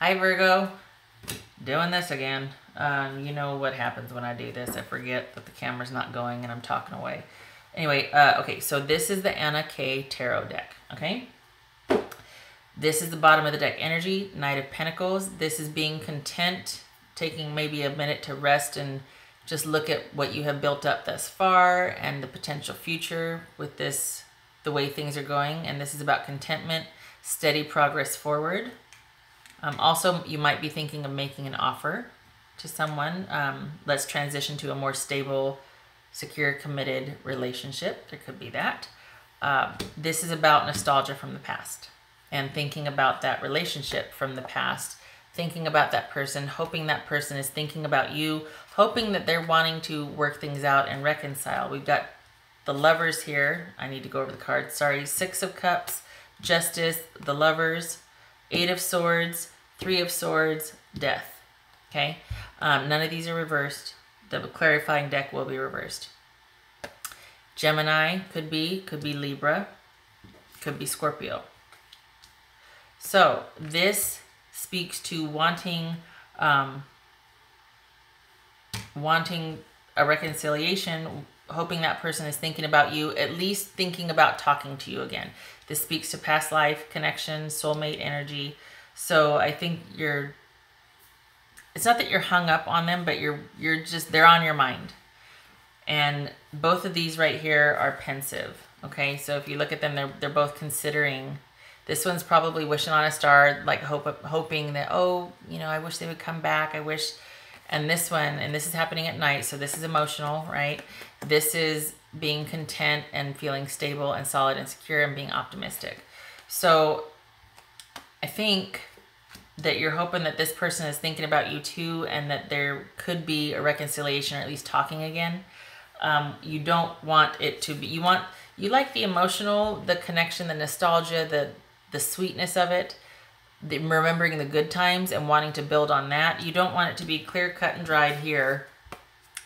Hi Virgo, doing this again. You know what happens when I do this. I forget that the camera's not going and I'm talking away. Anyway, okay, so this is the Anna K Tarot deck, okay? This is the bottom of the deck energy, Knight of Pentacles. This is being content, taking maybe a minute to rest and just look at what you have built up thus far and the potential future with this, the way things are going. And this is about contentment, steady progress forward. Also, you might be thinking of making an offer to someone. Let's transition to a more stable, secure, committed relationship. There could be that. This is about nostalgia from the past and thinking about that relationship from the past, thinking about that person, hoping that person is thinking about you, hoping that they're wanting to work things out and reconcile. We've got the Lovers here. I need to go over the cards. Sorry. Six of Cups, Justice, the Lovers, Eight of Swords, Three of Swords, Death. Okay? None of these are reversed. The clarifying deck will be reversed. Gemini could be Libra, could be Scorpio. So this speaks to wanting a reconciliation, hoping that person is thinking about you, at least thinking about talking to you again. This speaks to past life connection, soulmate energy. So I think it's not that you're hung up on them, but you're just, they're on your mind. And both of these right here are pensive. Okay, so if you look at them, they're both considering. This one's probably wishing on a star, like hoping that, oh, you know, I wish they would come back. I wish. And this one, and this is happening at night, so this is emotional, right? This is being content and feeling stable and solid and secure and being optimistic. So I think that you're hoping that this person is thinking about you too, and that there could be a reconciliation or at least talking again. You don't want it to be, you like the emotional, the connection, the nostalgia, the sweetness of it, remembering the good times and wanting to build on that. You don't want it to be clear cut and dried here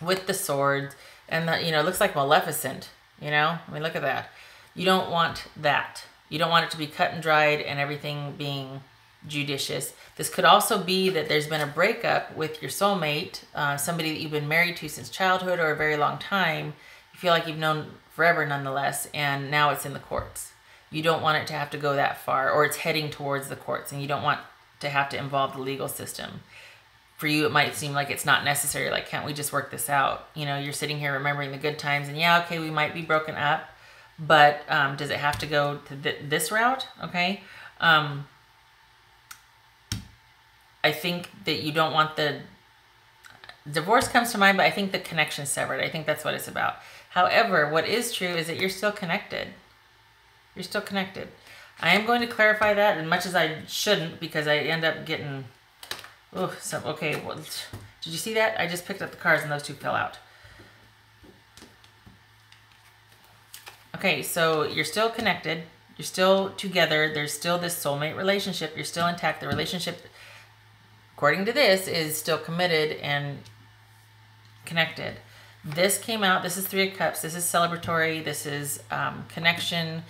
with the swords and the, you know, it looks like Maleficent, you know, I mean, look at that. You don't want that. You don't want it to be cut and dried and everything being judicious. This could also be that there's been a breakup with your soulmate, somebody that you've been married to since childhood or a very long time. You feel like you've known forever nonetheless, and now it's in the courts. You don't want it to have to go that far, or it's heading towards the courts, and you don't want to have to involve the legal system. For you, it might seem like it's not necessary, like, can't we just work this out? You know, you're sitting here remembering the good times, and yeah, okay, we might be broken up, but does it have to go to this route? Okay. I think that you don't want the divorce comes to mind, but I think the connection's severed. I think that's what it's about. However, what is true is that you're still connected. You're still connected. I am going to clarify that as much as I shouldn't, because I end up getting, oh, so, okay, well, did you see that? I just picked up the cards and those two fell out. Okay, so you're still connected. You're still together. There's still this soulmate relationship. You're still intact. The relationship, according to this, is still committed and connected. This came out. This is Three of Cups. This is celebratory. This is connection,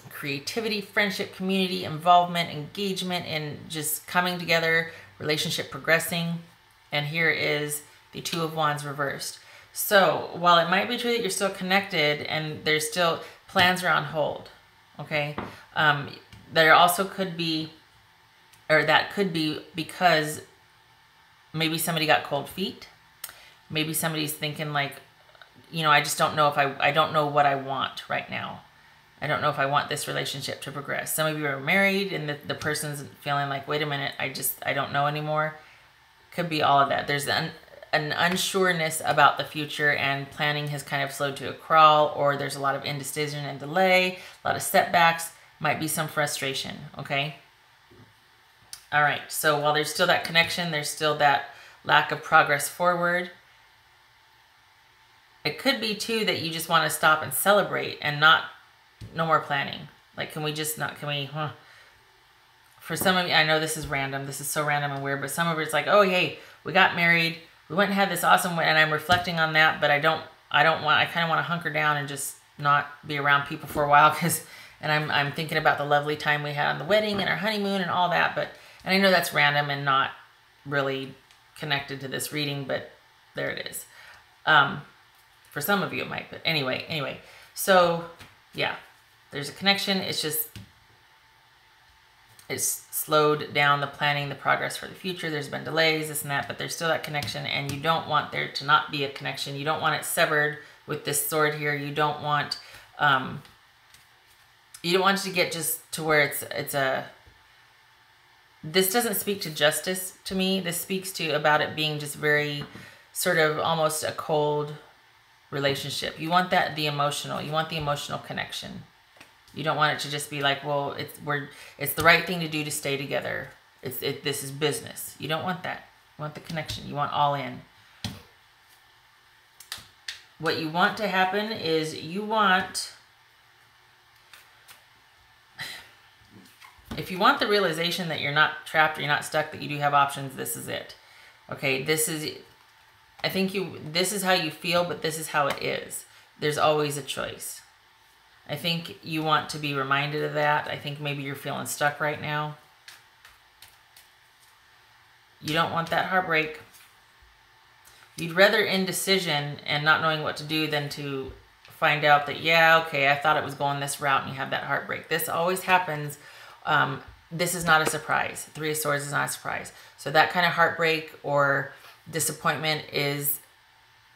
creativity, friendship, community, involvement, engagement, and just coming together, relationship progressing. And here is the Two of Wands reversed. So while it might be true that you're still connected and there's still plans are on hold, okay, there also could be, or that could be because maybe somebody got cold feet. Maybe somebody's thinking like, you know, I just don't know if I don't know what I want right now. I don't know if I want this relationship to progress. Some of you are married and the person's feeling like, wait a minute, I don't know anymore. Could be all of that. There's an unsureness about the future, and planning has kind of slowed to a crawl, or there's a lot of indecision and delay, a lot of setbacks, might be some frustration, okay? All right, so while there's still that connection, there's still that lack of progress forward. It could be too that you just want to stop and celebrate and no more planning. Like, can we just not, can we, For some of you, I know this is random. This is so random and weird, but some of it's like, oh, hey, we got married. We went and had this awesome, and I'm reflecting on that, but I kind of want to hunker down and just not be around people for a while because And I'm thinking about the lovely time we had on the wedding and our honeymoon and all that. And I know that's random and not really connected to this reading, but there it is. For some of you it might, but anyway. So yeah, there's a connection. It's slowed down the planning, the progress for the future. There's been delays, this and that, but there's still that connection, and you don't want there to not be a connection. You don't want it severed with this sword here. You don't want it to get just to where this doesn't speak to justice to me. This speaks to about it being just very sort of almost a cold relationship. You want you want the emotional connection. You don't want it to just be like, well, it's the right thing to do to stay together. This is business. You don't want that. You want the connection. You want all in. What you want to happen is if you want the realization that you're not trapped or you're not stuck, that you do have options, this is it. Okay, this is how you feel, but this is how it is. There's always a choice. I think you want to be reminded of that. I think maybe you're feeling stuck right now. You don't want that heartbreak. You'd rather indecision and not knowing what to do than to find out that, yeah, okay, I thought it was going this route, and you have that heartbreak. This always happens. This is not a surprise. Three of Swords is not a surprise. So that kind of heartbreak or disappointment is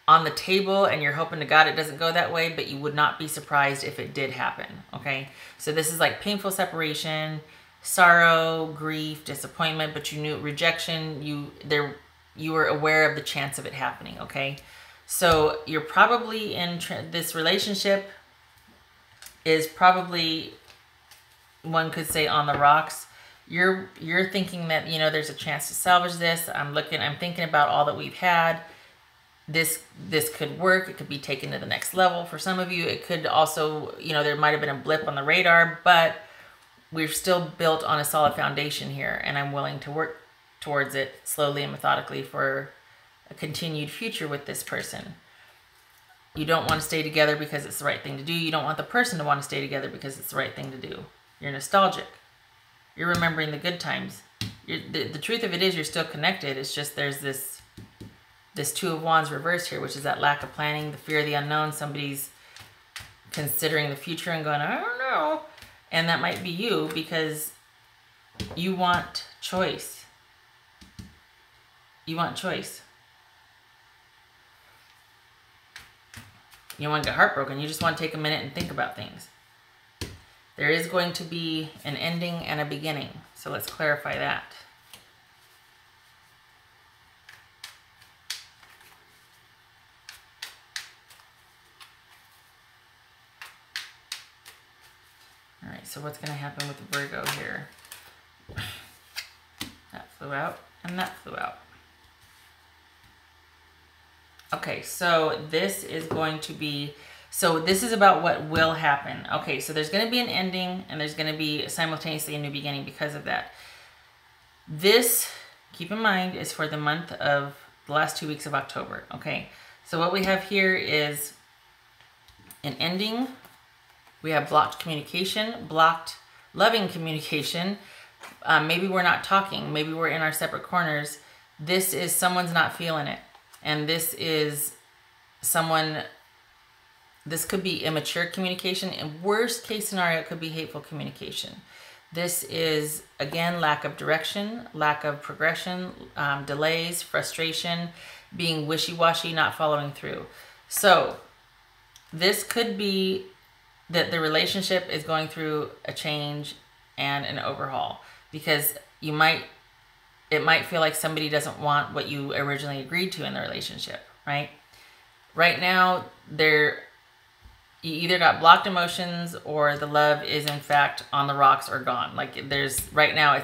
on the table, and you're hoping to God it doesn't go that way, but you would not be surprised if it did happen, okay? So this is like painful separation, sorrow, grief, disappointment, but you knew rejection, you were aware of the chance of it happening, okay? So you're probably in this relationship is probably, one could say, on the rocks. You're thinking that, there's a chance to salvage this. I'm thinking about all that we've had. This could work. It could be taken to the next level. For some of you, it could also, there might have been a blip on the radar, but we're still built on a solid foundation here, and I'm willing to work towards it slowly and methodically for a continued future with this person. You don't want to stay together because it's the right thing to do. You don't want the person to want to stay together because it's the right thing to do. You're nostalgic. You're remembering the good times. The truth of it is you're still connected. It's just there's this Two of Wands reversed here, which is that lack of planning, the fear of the unknown. Somebody's considering the future and going, I don't know. And that might be you, because you want choice. You want choice. You don't want to get heartbroken. You just want to take a minute and think about things. There is going to be an ending and a beginning. So let's clarify that. All right, so what's going to happen with the Virgo here? That flew out and that flew out. Okay, so this is going to be, so this is about what will happen. Okay, so there's going to be an ending and there's going to be simultaneously a new beginning because of that. This, keep in mind, is for the month of the last 2 weeks of October. Okay, so what we have here is an ending. We have blocked communication, blocked loving communication. Maybe we're not talking. Maybe we're in our separate corners. This is someone's not feeling it. And this is someone, this could be immature communication. In worst case scenario, it could be hateful communication. This is, again, lack of direction, lack of progression, delays, frustration, being wishy-washy, not following through. So this could be that the relationship is going through a change and an overhaul, because it might feel like somebody doesn't want what you originally agreed to in the relationship, right? Right now, you either got blocked emotions or the love is in fact on the rocks or gone. Like right now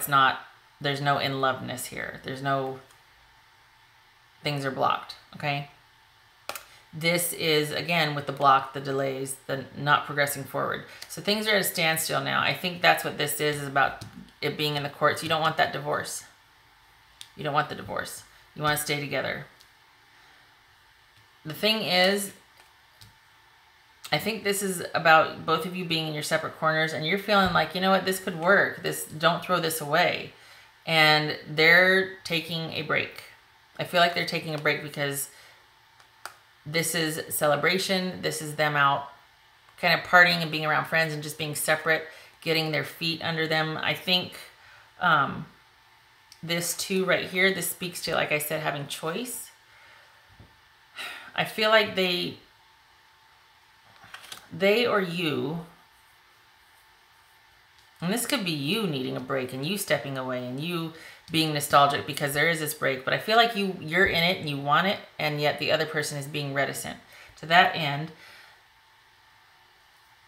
there's no in loveness here. There's no, things are blocked, okay? This is, again, with the block, the delays, the not progressing forward. So things are at a standstill now. I think that's what this is about it being in the courts. You don't want that divorce. You don't want the divorce. You want to stay together. The thing is, I think this is about both of you being in your separate corners, and you're feeling like, you know what, this could work. Don't throw this away. And they're taking a break. I feel like they're taking a break because this is celebration. This is them out kind of partying and being around friends and just being separate, getting their feet under them. I think this too right here, this speaks to, like I said, having choice. I feel like they or you, and this could be you needing a break and you stepping away and you being nostalgic because there is this break, but I feel like you're in it and you want it, and yet the other person is being reticent. To that end,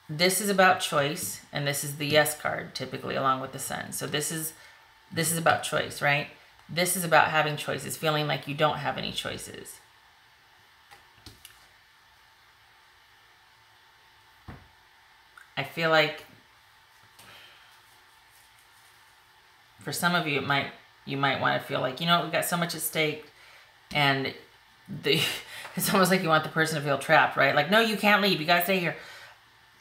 this is about choice, and this is the yes card, typically along with the sun. So this is about choice, right? This is about having choices, feeling like you don't have any choices. I feel like for some of you, you might want to feel like, you know, we've got so much at stake, and it's almost like you want the person to feel trapped, right? Like, no, you can't leave. You got to stay here.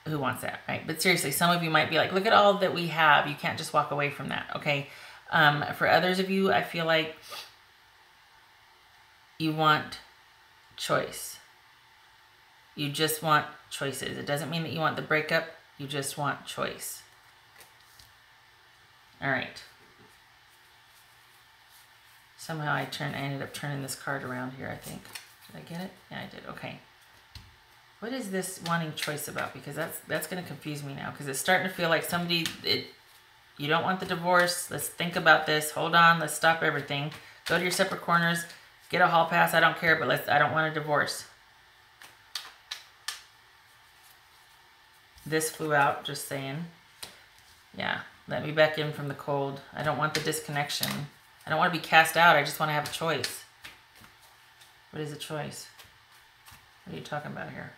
Who wants that, right? But seriously, some of you might be like, look at all that we have. You can't just walk away from that, okay? For others of you, I feel like you want choice. You just want choices. It doesn't mean that you want the breakup. You just want choice. All right. Somehow I ended up turning this card around here, I think. Did I get it? Yeah, I did. Okay. What is this wanting choice about? Because that's going to confuse me now. Because it's starting to feel like you don't want the divorce. Let's think about this. Hold on. Let's stop everything. Go to your separate corners. Get a hall pass. I don't care, but I don't want a divorce. This flew out, just saying. Yeah, let me back in from the cold. I don't want the disconnection. I don't want to be cast out. I just want to have a choice. What is a choice? What are you talking about here?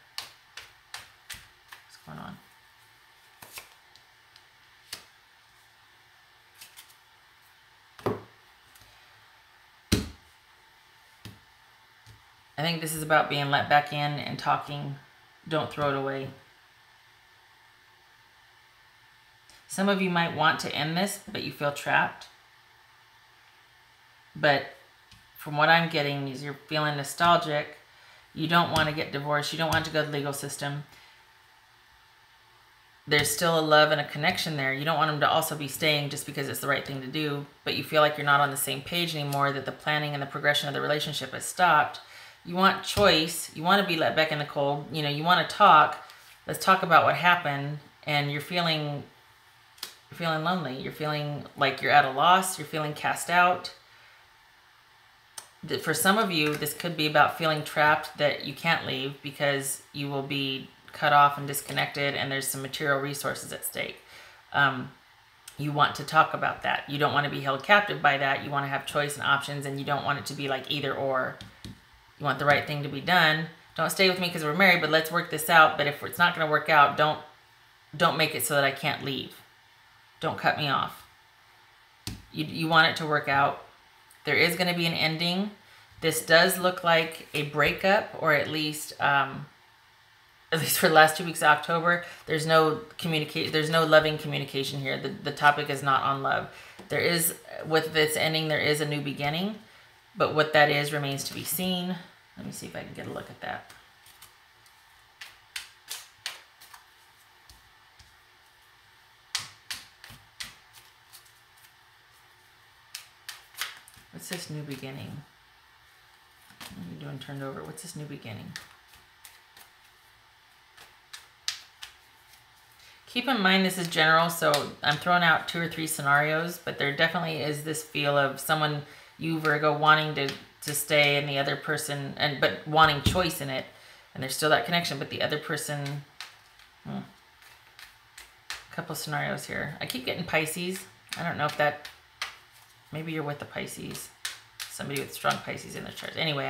What's going on? I think this is about being let back in and talking. Don't throw it away. Some of you might want to end this, but you feel trapped. But from what I'm getting is you're feeling nostalgic. You don't want to get divorced. You don't want to go to the legal system. There's still a love and a connection there. You don't want them to also be staying just because it's the right thing to do, but you feel like you're not on the same page anymore, that the planning and the progression of the relationship has stopped. You want choice. You want to be let back in the cold. You know, you want to talk. Let's talk about what happened. And you're feeling lonely. You're feeling like you're at a loss. You're feeling cast out. For some of you, this could be about feeling trapped, that you can't leave because you will be cut off and disconnected, and there's some material resources at stake. You want to talk about that. You don't want to be held captive by that. You want to have choice and options, and you don't want it to be like either or. You want the right thing to be done. Don't stay with me because we're married, but let's work this out. But if it's not going to work out, don't make it so that I can't leave. Don't cut me off. You want it to work out. There is going to be an ending. This does look like a breakup, or at least for the last 2 weeks of October. There's no loving communication here. The topic is not on love. There is, with this ending, there is a new beginning, but what that is remains to be seen. Let me see if I can get a look at that. What's this new beginning? What are you doing turned over? What's this new beginning? Keep in mind this is general, so I'm throwing out 2 or 3 scenarios, but there definitely is this feel of someone, you Virgo, wanting to stay, and the other person, but wanting choice in it, and there's still that connection, but the other person, a couple scenarios here. I keep getting Pisces. I don't know if that, maybe you're with the Pisces, somebody with strong Pisces in their chart. Anyway,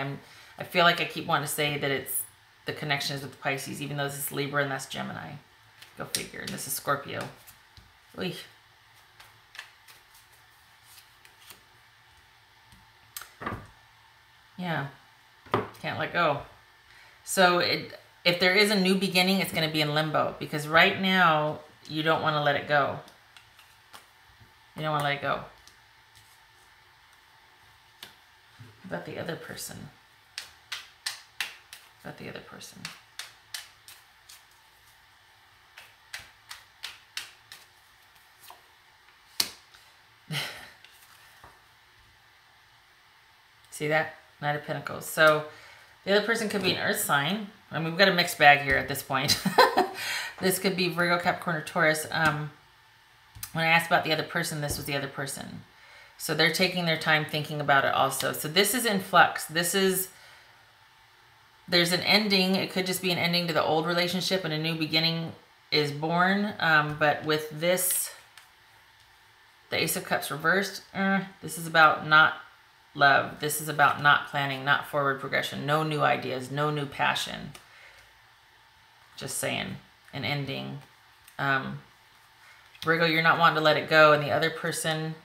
I feel like I keep wanting to say that it's the connection is with the Pisces, even though this is Libra and that's Gemini. Go figure. And this is Scorpio. Oy. Yeah. Can't let go. So if there is a new beginning, it's going to be in limbo, because right now you don't want to let it go. You don't want to let it go. What about the other person? What about the other person? See that? Knight of Pentacles. So the other person could be an earth sign. I mean, we've got a mixed bag here at this point. This could be Virgo, Capricorn, or Taurus. When I asked about the other person, this was the other person. So they're taking their time thinking about it also. So this is in flux. There's an ending. It could just be an ending to the old relationship and a new beginning is born. But with this, the Ace of Cups reversed, this is about not love. This is about not planning, not forward progression, no new ideas, no new passion. Just saying, an ending. Virgo, you're not wanting to let it go, and the other person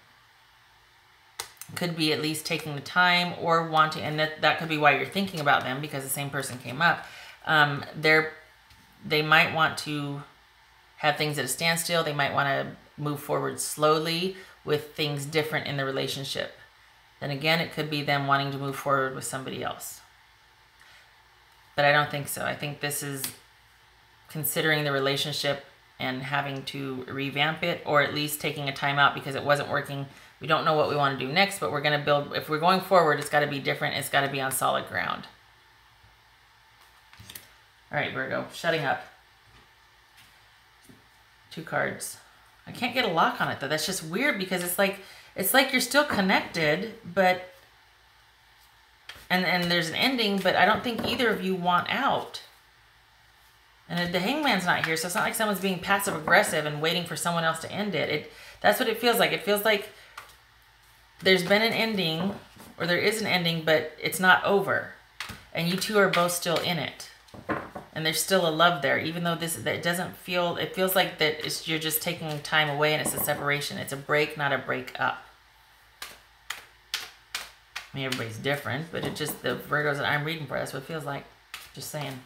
could be at least taking the time or wanting, and that could be why you're thinking about them, because the same person came up. They might want to have things at a standstill. They might want to move forward slowly with things different in the relationship. Then again, it could be them wanting to move forward with somebody else. But I don't think so. I think this is considering the relationship and having to revamp it, or at least taking a time out because it wasn't working. We don't know what we want to do next, but we're going to build. If we're going forward, it's got to be different. It's got to be on solid ground. All right, Virgo, shutting up. 2 cards. I can't get a lock on it though. That's just weird, because it's like you're still connected, but and there's an ending, but I don't think either of you want out. And the Hangman's not here, so it's not like someone's being passive aggressive and waiting for someone else to end it. That's what it feels like. It feels like there's been an ending, or there is an ending, but it's not over. And you two are both still in it. And there's still a love there, even though that doesn't feel, it feels like that you're just taking time away and it's a separation. It's a break, not a break up. I mean, everybody's different, but it just, the Virgos that I'm reading for, that's what it feels like. Just saying.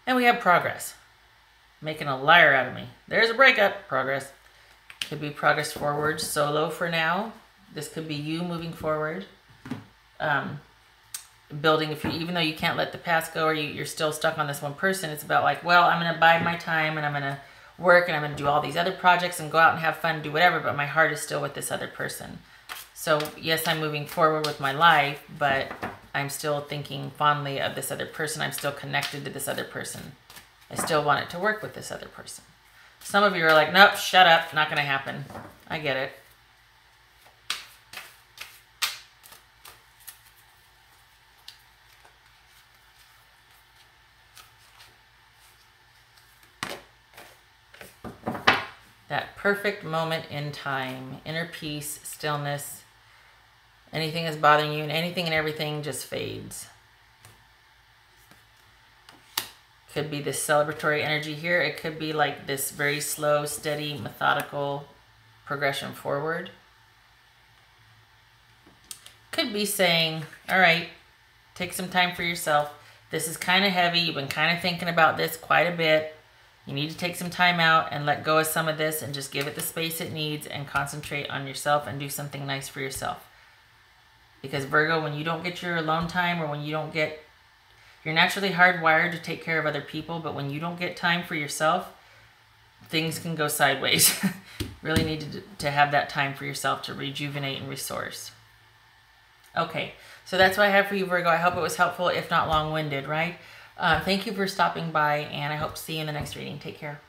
And we have progress. Making a liar out of me. There's a breakup. Progress. Could be progress forward. Solo for now. This could be you moving forward. Building, even though you can't let the past go, or you're still stuck on this one person, it's about like, well, I'm going to bide my time and I'm going to work and I'm going to do all these other projects and go out and have fun, do whatever, but my heart is still with this other person. So yes, I'm moving forward with my life, but I'm still thinking fondly of this other person. I'm still connected to this other person. I still want it to work with this other person. Some of you are like, nope, shut up, not going to happen. I get it. That perfect moment in time, inner peace, stillness, anything that's bothering you, and anything and everything just fades. Could be this celebratory energy here. It could be like this very slow, steady, methodical progression forward. Could be saying, all right, take some time for yourself. This is kind of heavy. You've been kind of thinking about this quite a bit. You need to take some time out and let go of some of this and just give it the space it needs and concentrate on yourself and do something nice for yourself. Because Virgo, when you don't get your alone time, or when you don't get, you're naturally hardwired to take care of other people, but when you don't get time for yourself, things can go sideways. Really need to have that time for yourself to rejuvenate and resource. Okay, so that's what I have for you, Virgo. I hope it was helpful, if not long-winded, right? Thank you for stopping by, and I hope to see you in the next reading. Take care.